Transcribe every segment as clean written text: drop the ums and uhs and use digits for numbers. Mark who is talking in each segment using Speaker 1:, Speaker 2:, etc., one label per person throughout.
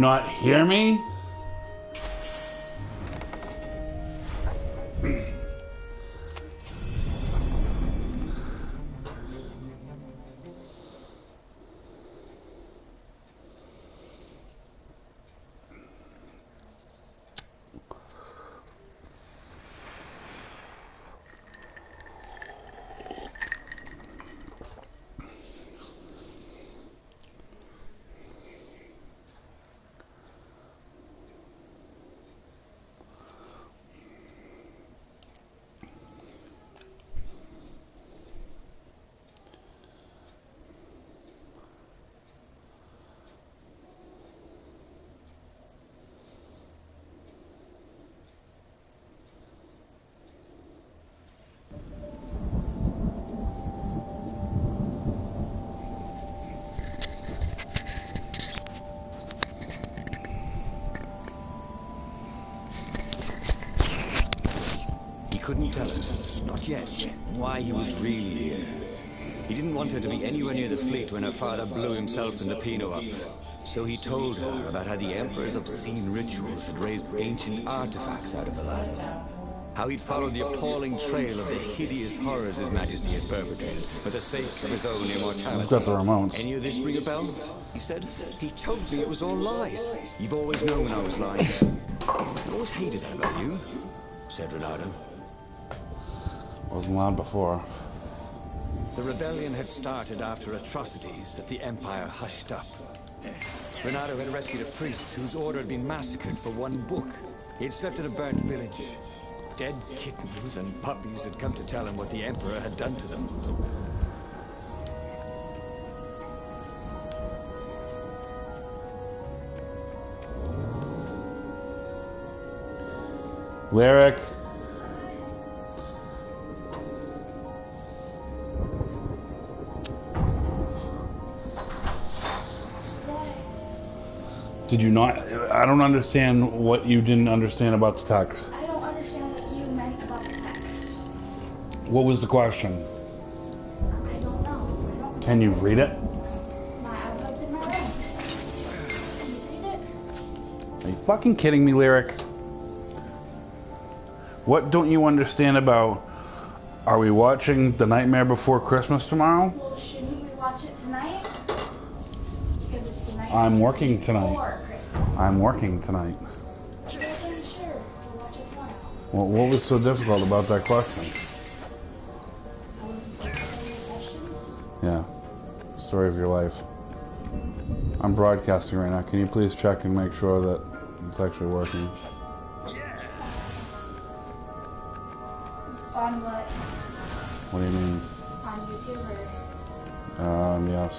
Speaker 1: Not hear me?
Speaker 2: Couldn't tell her, not yet, why he was really here. He didn't want her to be anywhere near the fleet when her father blew himself and the Pino up. So he told her about how the Emperor's obscene rituals had raised ancient artifacts out of the land. How he'd followed the appalling trail of the hideous horrors His Majesty had perpetrated for the sake of his own immortality.
Speaker 1: I've got the remote.
Speaker 2: Any of this ring a bell? He said. He told me it was all lies. You've always known I was lying. I always hated that about you, said Renato.
Speaker 1: Wasn't loud before.
Speaker 2: The rebellion had started after atrocities that the Empire hushed up. Renato had rescued a priest whose order had been massacred for one book. He had slept in a burnt village. Dead kittens and puppies had come to tell him what the Emperor had done to them.
Speaker 1: Lyric. Did you not? I don't understand what you didn't understand about the text.
Speaker 3: I don't understand what you meant about the text.
Speaker 1: What was the question?
Speaker 3: I don't know.
Speaker 1: Can you read it?
Speaker 3: My iPad's in my room. Can you read it?
Speaker 1: Are you fucking kidding me, Lyric? What don't you understand about... Are we watching The Nightmare Before Christmas tomorrow?
Speaker 3: Well, shouldn't we watch it tonight? Because it's the night
Speaker 1: I'm working tonight.
Speaker 3: before Christmas.
Speaker 1: I'm working tonight.
Speaker 3: Sure, we'll watch it tomorrow.
Speaker 1: Well, what was so difficult about that question?
Speaker 3: I wasn't answering your question.
Speaker 1: Yeah. Story of your life. I'm broadcasting right now. Can you please check and make sure that it's actually working?
Speaker 3: On what?
Speaker 1: What do you mean?
Speaker 3: On YouTube or?
Speaker 1: Yes.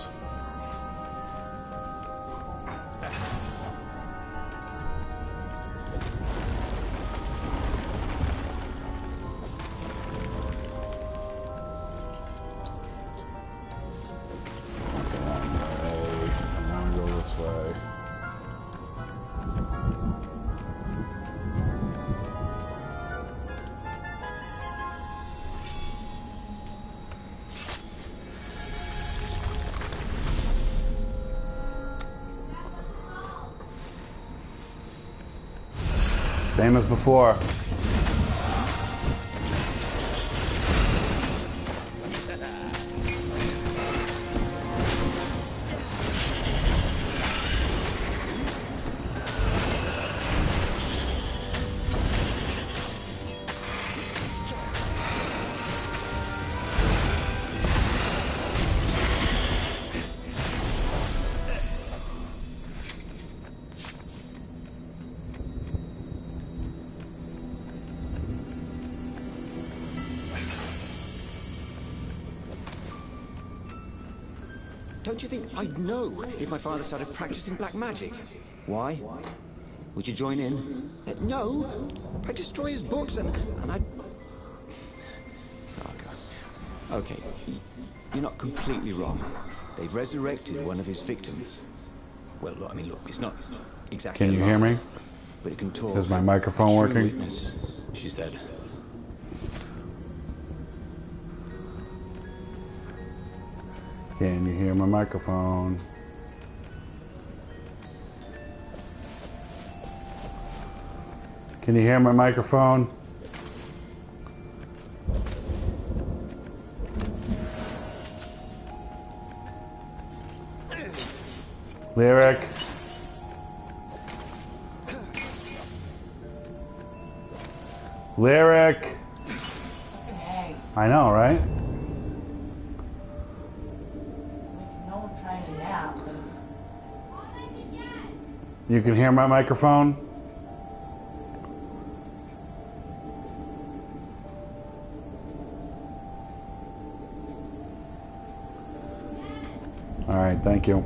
Speaker 1: Same as before.
Speaker 2: Don't you think I'd know if my father started practicing black magic? Why? Would you join in? No! I'd destroy his books and I'd... Oh, God. Okay, you're not completely wrong. They've resurrected one of his victims. Well, look, I mean, look, it's not exactly
Speaker 1: Can you hear me?
Speaker 2: But it can talk.
Speaker 1: Is my microphone
Speaker 2: A true
Speaker 1: working?
Speaker 2: Witness, she said.
Speaker 1: Can you hear my microphone? Can you hear my microphone? Lyric. Lyric.
Speaker 4: Hey,
Speaker 1: I know, right?
Speaker 4: no one trying to nap.
Speaker 1: You can hear my microphone? All right, thank you.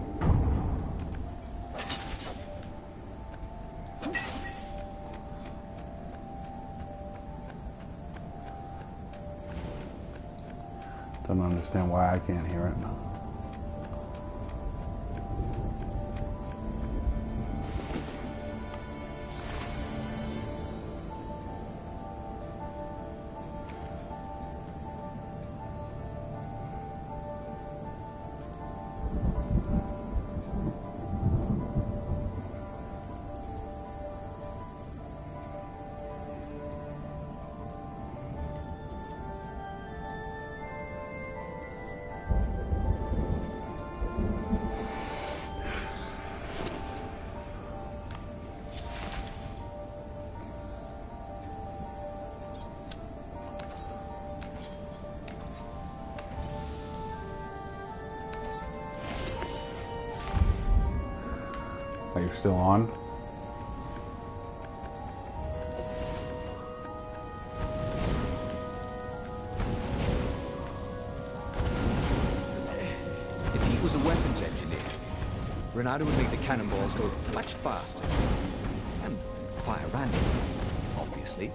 Speaker 1: Don't understand why I can't hear it. Are you still on?
Speaker 2: If he was a weapons engineer, Renato would make the cannonballs go much faster. And fire randomly, obviously.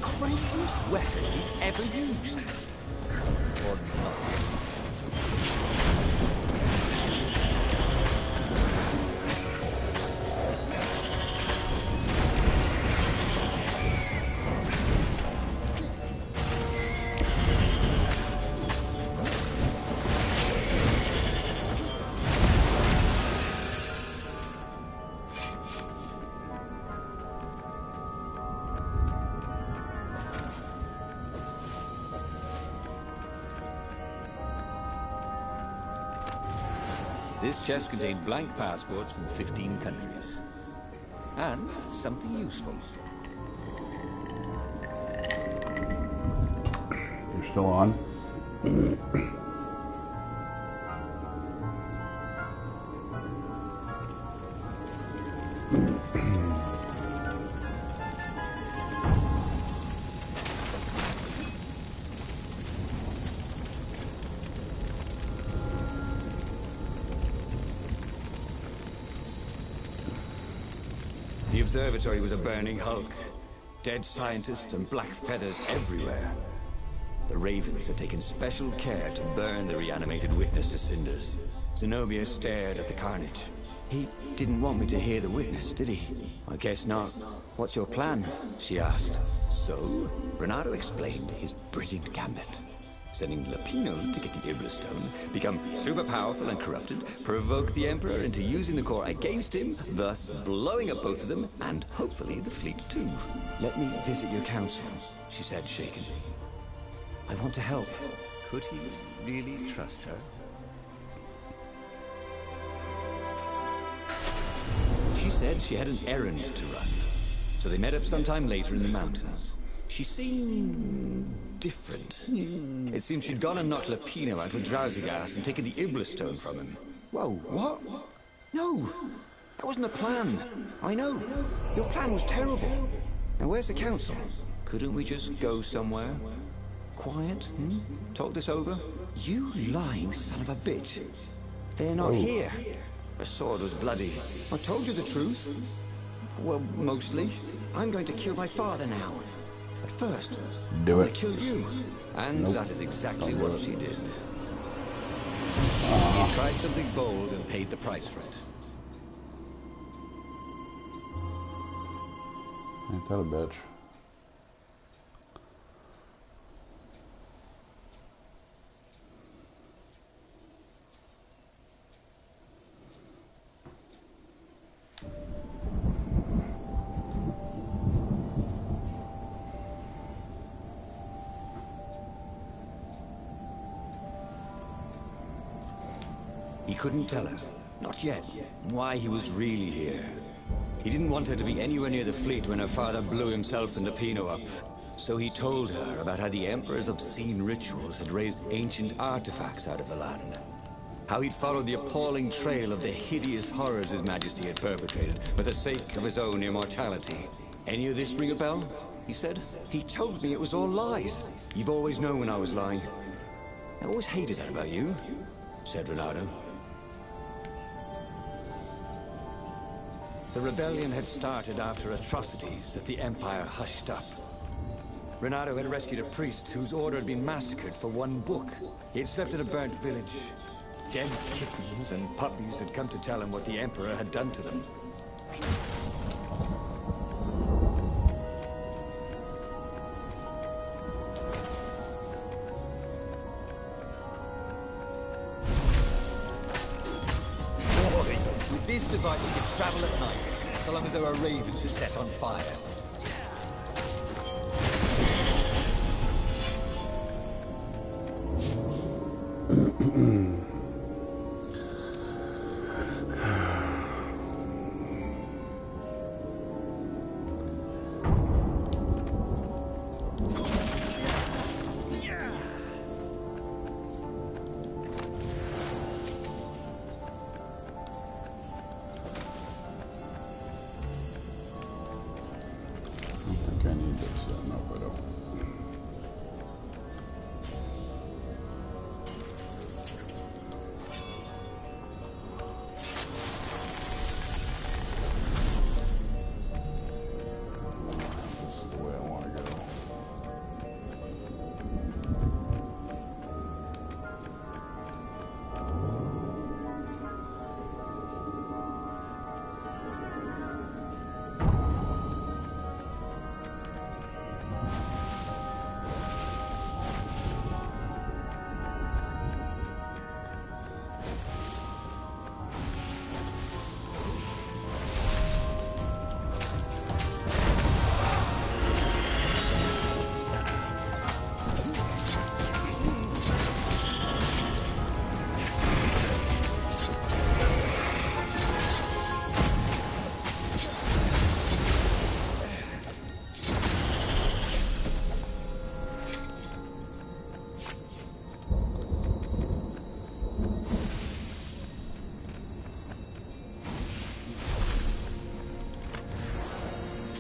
Speaker 2: Craziest weapon we've ever used. Or not. This chest contained blank passports from 15 countries. And something useful.
Speaker 1: You're still on?
Speaker 2: The observatory was a burning hulk. Dead scientists and black feathers everywhere. The Ravens had taken special care to burn the reanimated witness to cinders. Zenobia stared at the carnage. He didn't want me to hear the witness, did he? I guess not. What's your plan? She asked. So, Renato explained his brilliant gambit. Sending Lapino to get the Iblastone, become super powerful and corrupted, provoke the Emperor into using the core against him, thus blowing up both of them, and hopefully the fleet too. Let me visit your council, she said, shaken. I want to help. Could he really trust her? She said she had an errand to run, so they met up sometime later in the mountains. She seemed different. It seems she'd gone and knocked Lapino out with drowsy gas and taken the Iblastone from him. Whoa, what? No, that wasn't the plan. I know. Your plan was terrible. Now where's the council? Couldn't we just go somewhere? Quiet, Talk this over? You lying son of a bitch. They're not here. The sword was bloody. I told you the truth. Well, mostly. I'm going to kill my father now. At first,
Speaker 1: Do
Speaker 2: I
Speaker 1: it.
Speaker 2: killed you. And
Speaker 1: Nope.
Speaker 2: that is exactly
Speaker 1: Don't do
Speaker 2: what
Speaker 1: it.
Speaker 2: she did.
Speaker 1: Uh-huh.
Speaker 2: You tried something bold and paid the price for it.
Speaker 1: Ain't that a bitch?
Speaker 2: He couldn't tell her, not yet, why he was really here. He didn't want her to be anywhere near the fleet when her father blew himself and the Pino up. So he told her about how the Emperor's obscene rituals had raised ancient artifacts out of the land. How he'd followed the appalling trail of the hideous horrors His Majesty had perpetrated for the sake of his own immortality. Any of this ring a bell? He said. He told me it was all lies. You've always known when I was lying. I always hated that about you, said Renato. The rebellion had started after atrocities that the Empire hushed up. Renato had rescued a priest whose order had been massacred for one book. He had slept in a burnt village. Dead kittens and puppies had come to tell him what the Emperor had done to them. With this device, he could travel at night, so long as there were ravens to set on fire.
Speaker 1: I don't think I need this yet. Nope, I don't. This is the way I want to go.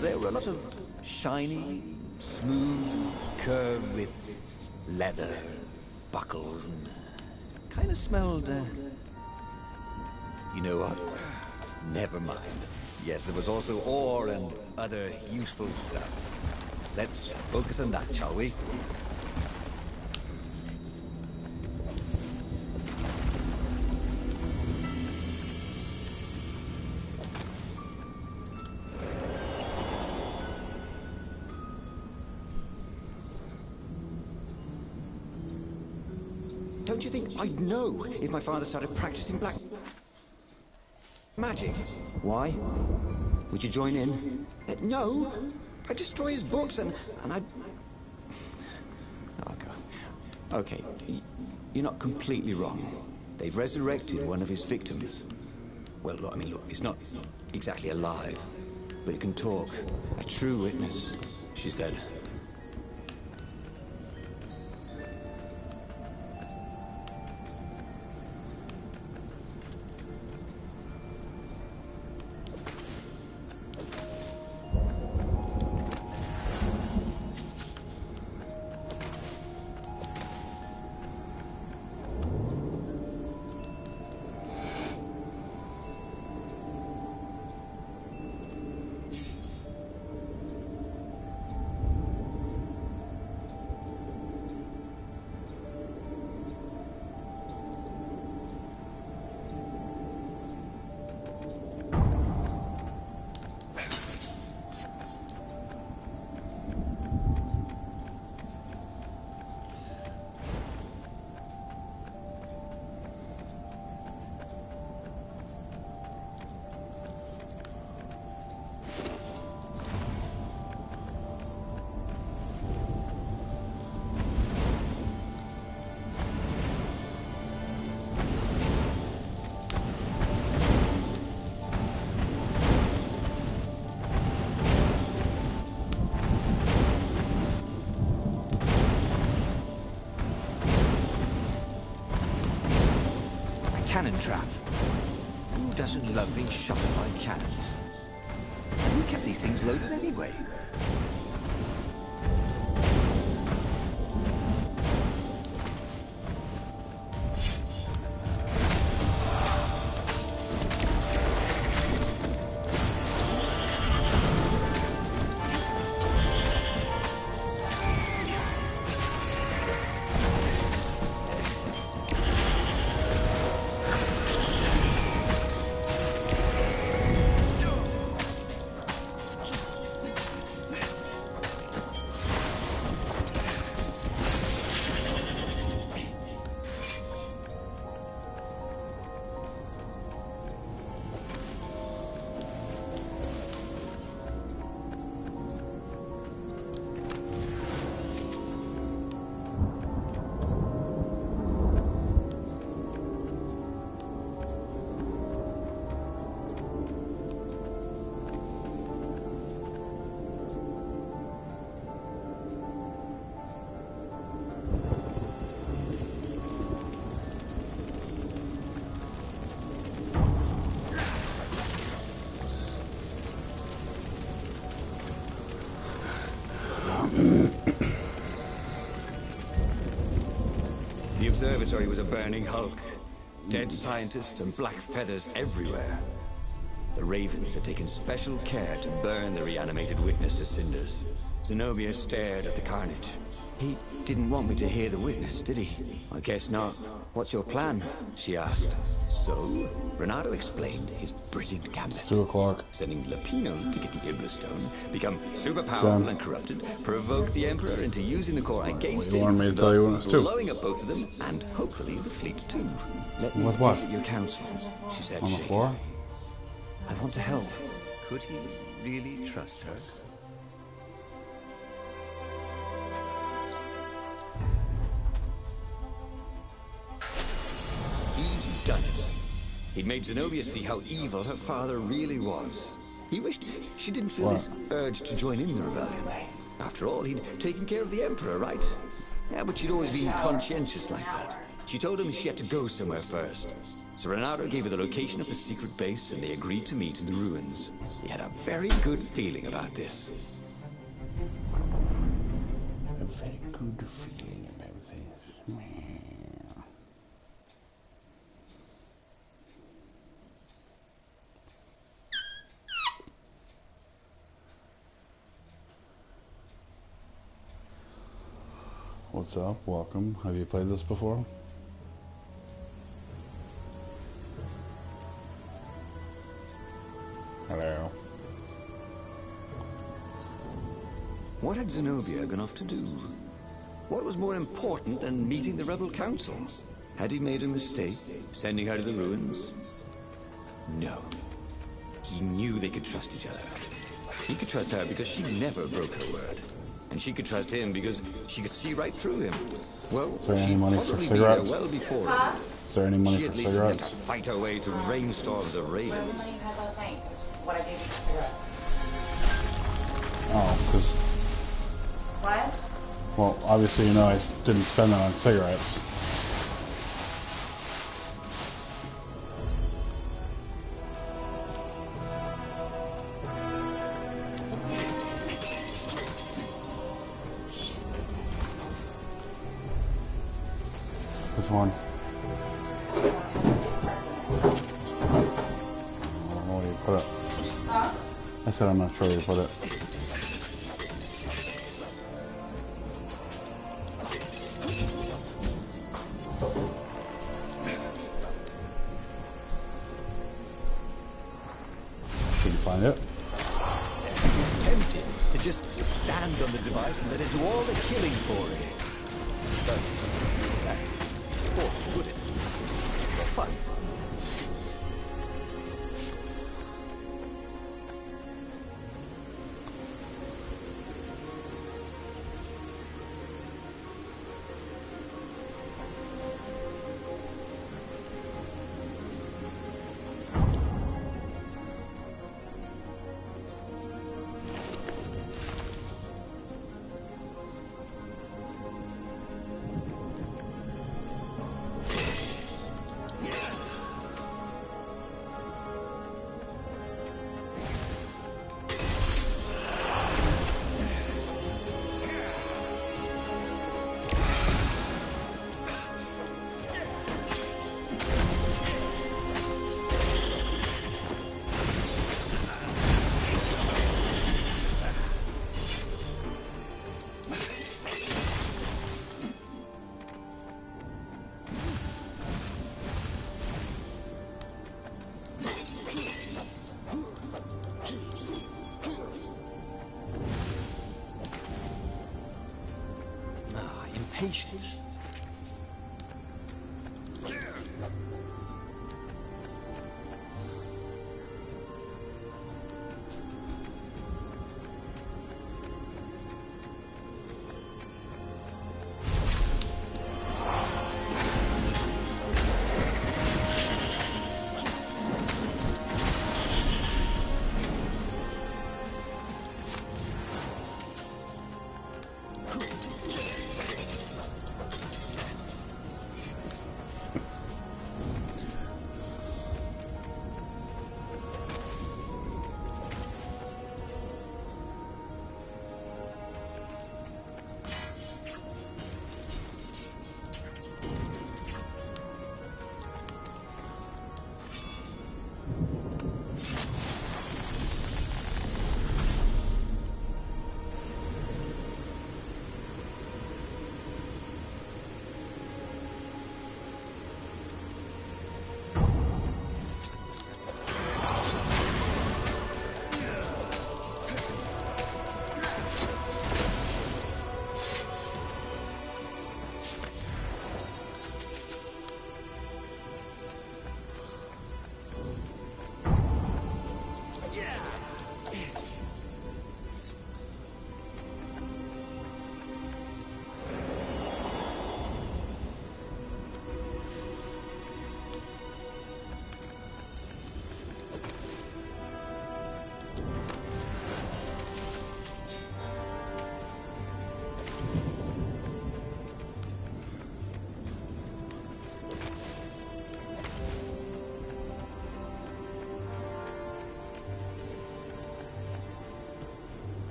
Speaker 1: There were a lot of shiny, smooth, curved with leather, buckles, and kind of smelled, you know what? Never mind. Yes, there was also ore and other useful stuff. Let's focus on that, shall we? Don't you think I'd know if my father started practicing black magic? Why? Would you join in? No. I'd destroy his books and I'd... Oh, God. Okay, you're not completely wrong. They've resurrected one of his victims. Well, look, I mean, look, it's not exactly alive, but it can talk. A true witness, she said. cannon trap. Who doesn't love being shot by cannons? Who kept these things loaded anyway?
Speaker 2: The observatory was a burning hulk. Dead scientists and black feathers everywhere. The Ravens had taken special care to burn the reanimated witness to cinders. Zenobia stared at the carnage.
Speaker 1: He didn't want me to hear the witness, did he?
Speaker 2: I guess not.
Speaker 1: What's your plan?
Speaker 2: She asked.
Speaker 1: So, Renato explained his brilliant gambit.
Speaker 5: 2 o'clock.
Speaker 2: Sending Lapino to get the Iblis Stone, become super powerful and corrupted, provoke the Emperor into using the core against
Speaker 5: You
Speaker 2: him,
Speaker 5: wanted me to tell you when
Speaker 2: thus
Speaker 5: it's 2.
Speaker 2: blowing up both of them, and hopefully the fleet too.
Speaker 1: Let me
Speaker 5: With what?
Speaker 1: visit your council, she said,
Speaker 5: On the
Speaker 1: shaking.
Speaker 5: floor?
Speaker 1: I want to help.
Speaker 2: Could he really trust her? He'd done it. He'd made Zenobia see how evil her father really was. He wished she didn't feel this urge to join in the rebellion. After all, he'd taken care of the Emperor, right? Yeah, but she'd always been conscientious like that. She told him she had to go somewhere first. So Renato gave her the location of the secret base, and they agreed to meet in the ruins. He had a very good feeling about this.
Speaker 5: A very good feeling about this. What's up? Welcome. Have you played this before? Hello.
Speaker 2: What had Zenobia gone off to do? What was more important than meeting the Rebel Council? Had he made a mistake, sending her to the ruins? No. He knew they could trust each other. He could trust her because she never broke her word. And she could trust him because she could see right through him. Well,
Speaker 5: Is there any
Speaker 2: she'd
Speaker 5: money for
Speaker 2: probably be there
Speaker 5: cigarettes?
Speaker 2: well before him.
Speaker 5: Is there any money
Speaker 2: She
Speaker 5: for
Speaker 2: at least had to
Speaker 5: cigarettes?
Speaker 2: fight her way to rainstorms of
Speaker 4: Where's the
Speaker 2: ravens.
Speaker 4: money you had last night? What I gave you for cigarettes.
Speaker 5: Oh, because,
Speaker 4: What?
Speaker 5: well, obviously you know I didn't spend that on cigarettes. Which one? I don't know where you put it.
Speaker 4: Huh?
Speaker 5: I said I'm not sure where you put it. Couldn't find it.
Speaker 2: He was tempted to just stand on the device and let it do all the killing for him. But that's sport, would it? For fun.
Speaker 1: patient.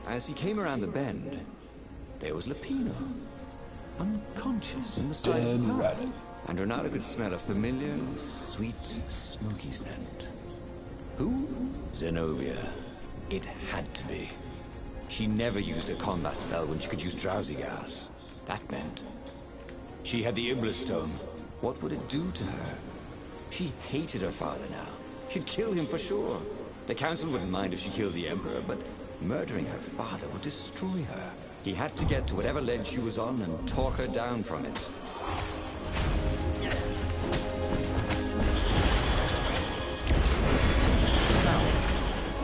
Speaker 1: As he came around the bend, there was Lupino, unconscious in the side of the path. And Renata could smell a familiar, sweet, smoky scent. Who? Zenobia. It had to be. She never used a combat spell when she could use drowsy gas. That meant she had the Iblis Stone. What would it do to her? She hated her father now. She'd kill him for sure. The council wouldn't mind if she killed the Emperor, but murdering her father would destroy her. He had to get to whatever ledge she was on and talk her down from it. Now,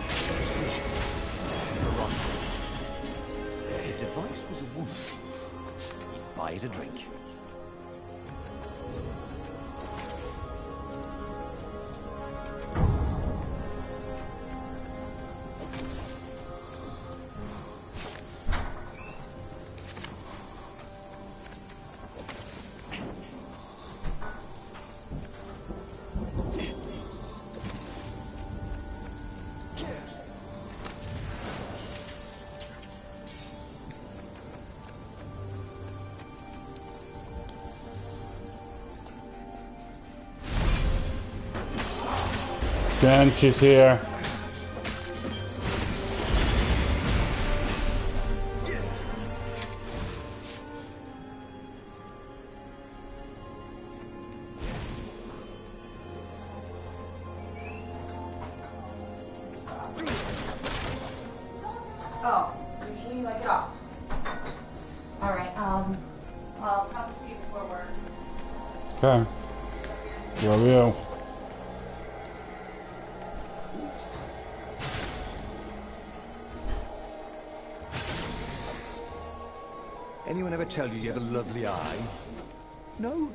Speaker 1: precision, ferocity. If the device was a woman, buy it a drink.
Speaker 5: Dan, she's here.
Speaker 4: Oh, usually you like it off. Alright,
Speaker 5: Okay. Love you.
Speaker 1: Anyone ever tell you you have a lovely eye? No?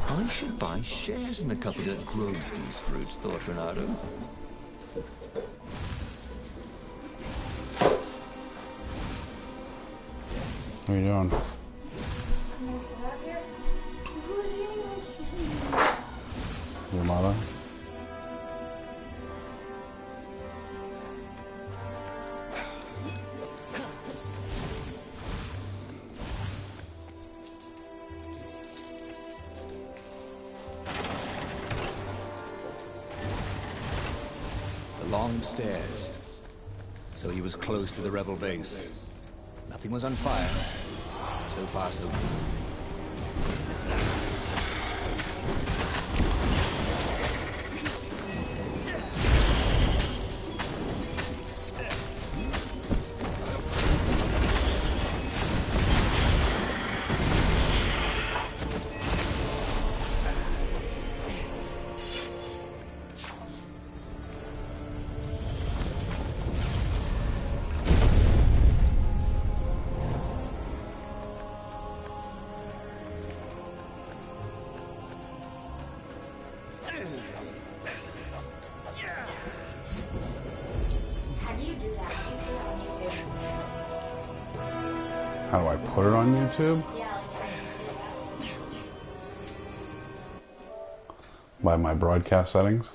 Speaker 2: I should buy shares in the company that grows these fruits, thought Renato.
Speaker 5: What are you doing?
Speaker 3: Who's getting my
Speaker 5: Your mother?
Speaker 1: The long stairs. So he was close to the rebel base. Nothing was on fire. So far, so good.
Speaker 3: How do you do that? How do you do that on YouTube?
Speaker 5: How do I put it on YouTube?
Speaker 3: Yeah, like how do you do that?
Speaker 5: By my broadcast settings.